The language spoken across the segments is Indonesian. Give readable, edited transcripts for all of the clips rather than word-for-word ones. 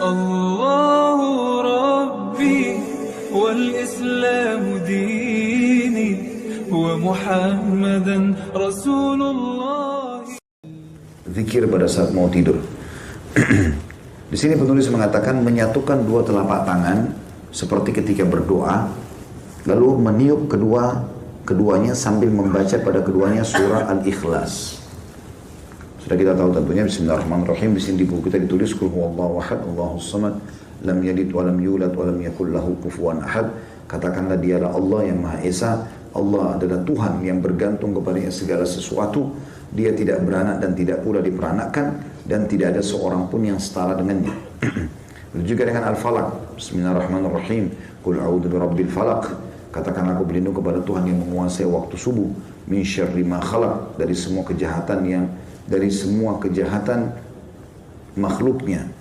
الله ربي والإسلام ديني ومحمدا رسول الله. Zikir pada saat mau tidur. Di sini penulis mengatakan menyatukan dua telapak tangan seperti ketika berdoa, lalu meniup keduanya sambil membaca pada keduanya surah Al-Ikhlas. Sudah kita tahu tentunya Bismillahirrahmanirrahim. Di sini di buku kita ditulis Qul huwallahu ahad, Allahus samad, lam yalid wa lam yulad wa lam yakul lahu kufuwan ahad. Katakanlah dialah Allah yang Maha Esa. Allah adalah Tuhan yang bergantung kepadanya segala sesuatu. Dia tidak beranak dan tidak pula diperanakkan, dan tidak ada seorang pun yang setara dengannya. Begitu juga dengan Al-Falaq. Bismillahirrahmanirrahim. Qul a'udzu birabbil falaq. Katakan aku berlindung kepada Tuhan yang menguasai waktu subuh. Min syarri ma khalaq, dari semua kejahatan makhluknya.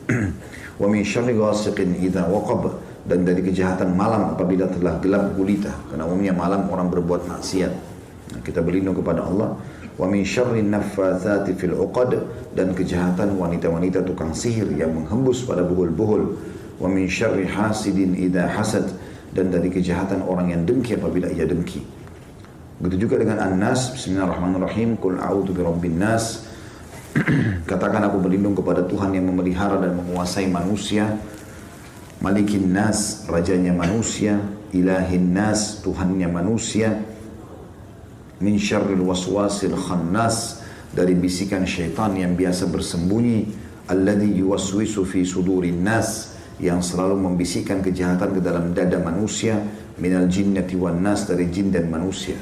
Wa min syarri ghasiqin idza waqab, dan dari kejahatan malam apabila telah gelap gulita, karena umumnya malam orang berbuat maksiat. Nah, kita berlindung kepada Allah. Wa min syarri naffatsati fil 'uqad, dan kejahatan wanita-wanita tukang sihir yang menghembus pada buhul-buhul. Wa min syarri hasidin idza hasad, dan dari kejahatan orang yang dengki apabila ia dengki. Begitu juga dengan An-Nas. Bismillahirrahmanirrahim. Qul a'udzu birabbin nas. Katakan aku berlindung kepada Tuhan yang memelihara dan menguasai manusia. Malikin nas, rajanya manusia. Ilahin nas, Tuhannya manusia. Min syarril waswasil khannas, dari bisikan syaitan yang biasa bersembunyi. Alladhi yuwaswisu fi sudurin nas, yang selalu membisikkan kejahatan ke dalam dada manusia. Minal jinnati wan nas, dari jin dan manusia.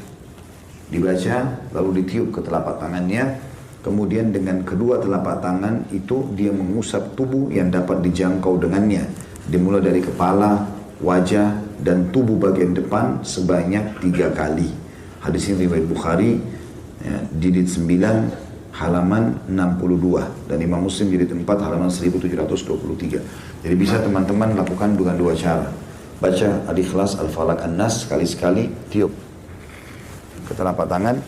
Dibaca lalu ditiup ke telapak tangannya, kemudian dengan kedua telapak tangan itu dia mengusap tubuh yang dapat dijangkau dengannya, dimulai dari kepala, wajah, dan tubuh bagian depan sebanyak 3 kali. Hadis ini riwayat Bukhari, ya, jilid 9 halaman 62, dan Imam Muslim jilid 4 halaman 1723. Jadi bisa teman-teman lakukan dengan 2 cara. Baca Al-Ikhlas, Al-Falaq, An-Nas sekali-sekali, tiup ke telapak tangan,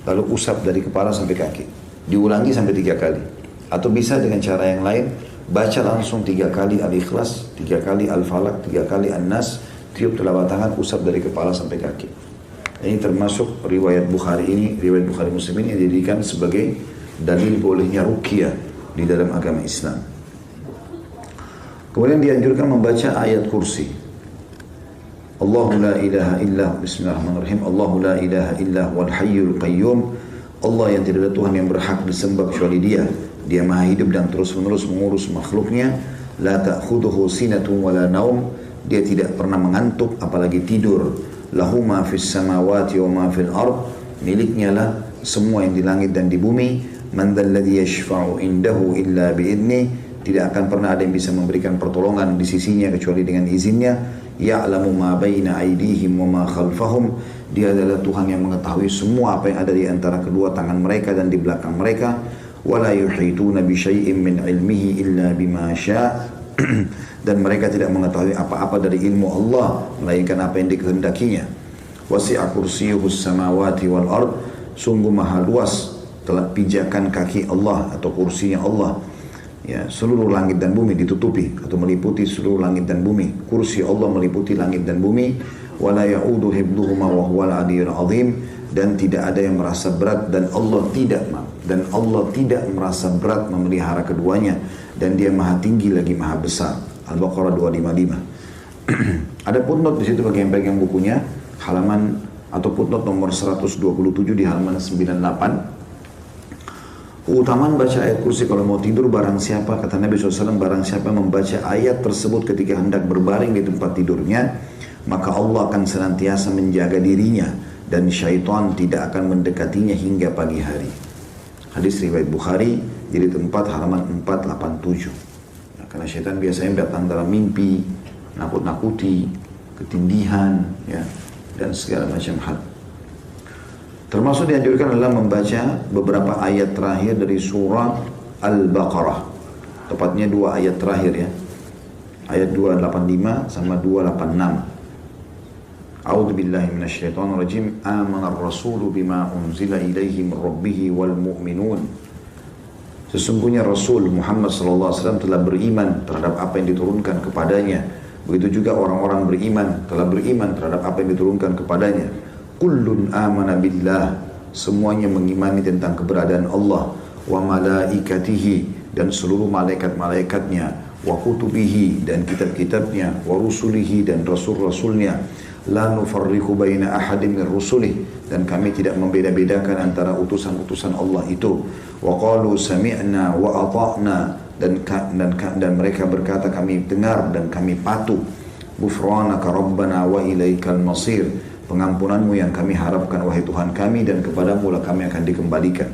lalu usap dari kepala sampai kaki. Diulangi sampai 3 kali. Atau bisa dengan cara yang lain, baca langsung 3 kali Al-Ikhlas, 3 kali Al-Falaq, 3 kali An-Nas, tiup telapak tangan, usap dari kepala sampai kaki. Ini termasuk riwayat Bukhari ini, riwayat Bukhari Muslim ini yang dijadikan sebagai dalil bolehnya ruqyah di dalam agama Islam. Kemudian dianjurkan membaca ayat kursi. Allahu la ilaha illa, bismillahirrahmanirrahim. Allahu la ilaha illa wal hayyul qayyum. Allah yang tidak ada Tuhan yang berhak disembah kecuali Dia. Dia Maha hidup dan terus-menerus mengurus makhluknya. La ta'khudhuhu sinatun wala naum. Dia tidak pernah mengantuk apalagi tidur. Lahu ma fis samawati wa ma fil ard, miliknya lah semua yang di langit dan di bumi. Man dzalladzi yashfa'u indahu illa bi'idni, tidak akan pernah ada yang bisa memberikan pertolongan di sisinya kecuali dengan izinnya. Ya'lamu ma baina aydihim wa ma khalfahum, dia adalah Tuhan yang mengetahui semua apa yang ada di antara kedua tangan mereka dan di belakang mereka. Wala yuhituna bi syai'in min ilmihi illa bima syaa', dan mereka tidak mengetahui apa-apa dari ilmu Allah melainkan apa yang dikehendakinya. Wasi'a kursiyyuhus samawati wal ard, sungguh maha luas telah pijakan kaki Allah atau kursinya Allah, ya, seluruh langit dan bumi ditutupi atau meliputi seluruh langit dan bumi. Kursi Allah meliputi langit dan bumi. Wala ya'udu hibduhuma wa huwal aliyyul azim, dan tidak ada yang merasa berat dan Allah tidak merasa berat memelihara keduanya, dan Dia maha tinggi lagi maha besar. Al-Baqarah 255. Ada footnote di situ bagi yang pegang bukunya, halaman atau footnote nomor 127 di halaman 98. Keutamaan baca ayat kursi kalau mau tidur, barang siapa, kata Nabi SAW, barang siapa membaca ayat tersebut ketika hendak berbaring di tempat tidurnya, maka Allah akan senantiasa menjaga dirinya dan syaitan tidak akan mendekatinya hingga pagi hari. Hadis riwayat Bukhari, jilid 4 halaman 487. Nah, karena syaitan biasanya datang dalam mimpi, nakut-nakuti, ketindihan, ya, dan segala macam hal. Termasuk dianjurkan adalah membaca beberapa ayat terakhir dari surah Al-Baqarah. Tepatnya 2 ayat terakhir, ya. Ayat 285 sama 286. A'udzu billahi minasyaitonir rajim. Amanar rasulu bima unzila ilaihi min rabbih wal mu'minun Sesungguhnya Rasul Muhammad SAW telah beriman terhadap apa yang diturunkan kepadanya. Begitu juga orang-orang beriman telah beriman terhadap apa yang diturunkan kepadanya. Kullun amana billah, semuanya mengimani tentang keberadaan Allah, wa malaikatihi, dan seluruh malaikat-malaikatnya, wa kutubihi, dan kitab-kitabnya, wa rusulihi, dan rasul-rasulnya. La nufarriqu baina ahadin min rusulih, dan kami tidak membeda-bedakan antara utusan-utusan Allah itu. Wa qalu sami'na wa ata'na, dan mereka berkata kami dengar dan kami patuh. Ghufranaka rabbana wa ilaikal masir, pengampunanmu yang kami harapkan wahai Tuhan kami, dan kepadamu lah kami akan dikembalikan.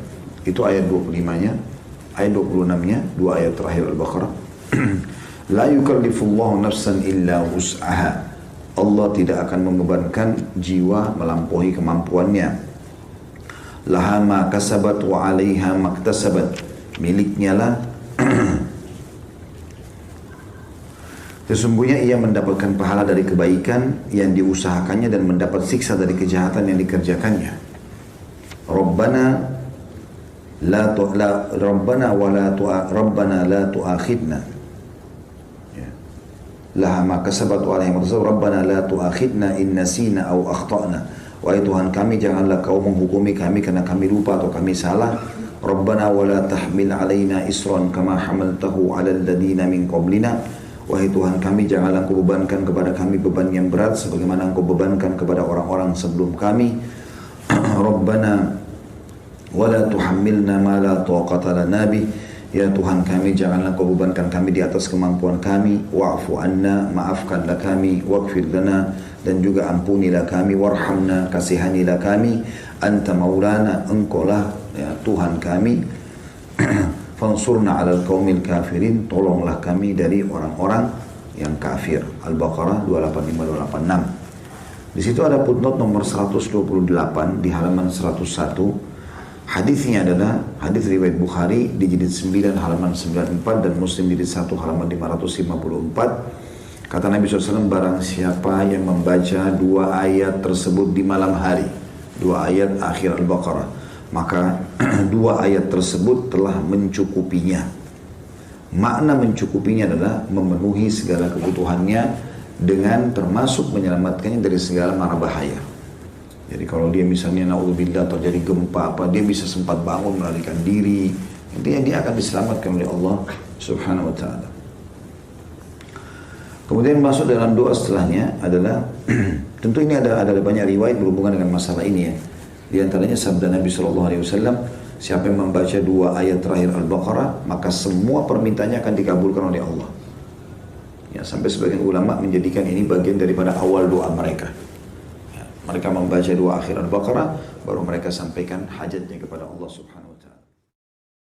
Itu ayat 25-nya. Ayat 26-nya, dua ayat terakhir Al-Baqarah. La yukallifullahu nafsan illa wus'aha, Allah tidak akan membebankan jiwa melampaui kemampuannya. Laha ma kasabat wa 'alaiha maktasabat, miliknya lah sesungguhnya ia mendapatkan pahala dari kebaikan yang diusahakannya dan mendapat siksa dari kejahatan yang dikerjakannya. Rabbana la tu'akhidna, laha ma kasabat wa 'alaiha maktasabat, Rabbana la tu'akhidna in nasina aw akhtana, wahai Tuhan kami janganlah kau menghukumi kami karena kami lupa atau kami salah. Rabbana wa la tahmil 'alaina isran kama hamaltahu 'alal ladina min qablina, wahai Tuhan kami janganlah Engkau bebankan kepada kami beban yang berat sebagaimana Engkau bebankan kepada orang-orang sebelum kami. Rabbana wa la tuhammilna ma la taqata lana bih, ya Tuhan kami janganlah Kau bebankan kami di atas kemampuan kami. Wa'fu anna, maafkanlah kami. Waghfir lana, dan juga ampunilah kami. Warhamna, kasihanilah kami. Anta maulana, Engkau lah ya Tuhan kami. Fansurna 'alal qaumil kafirin, tolonglah kami dari orang-orang yang kafir. Al-Baqarah 285-286. Di situ ada footnote nomor 128 di halaman 101. Hadisnya adalah hadis riwayat Bukhari di jilid 9 halaman 94 dan Muslim jilid 1 halaman 554. Kata Nabi SAW, barang siapa yang membaca dua ayat tersebut di malam hari, dua ayat akhir Al-Baqarah, maka dua ayat tersebut telah mencukupinya. Makna mencukupinya adalah memenuhi segala kebutuhannya dengan termasuk menyelamatkannya dari segala mara bahaya. Jadi kalau dia misalnya na'udzubillah terjadi gempa apa, dia bisa sempat bangun melarikan diri, intinya dia akan diselamatkan oleh Allah Subhanahu wa ta'ala. Kemudian masuk dalam doa setelahnya adalah tentu ini ada banyak riwayat berhubungan dengan masalah ini ya. Di antaranya sabda Nabi SAW, siapa yang membaca dua ayat terakhir Al-Baqarah maka semua permintaannya akan dikabulkan oleh Allah. Ya, sampai sebagian ulama menjadikan ini bagian daripada awal doa mereka. Mereka membaca dua akhir Al-Baqarah, baru mereka sampaikan hajatnya kepada Allah Subhanahu wa ta'ala.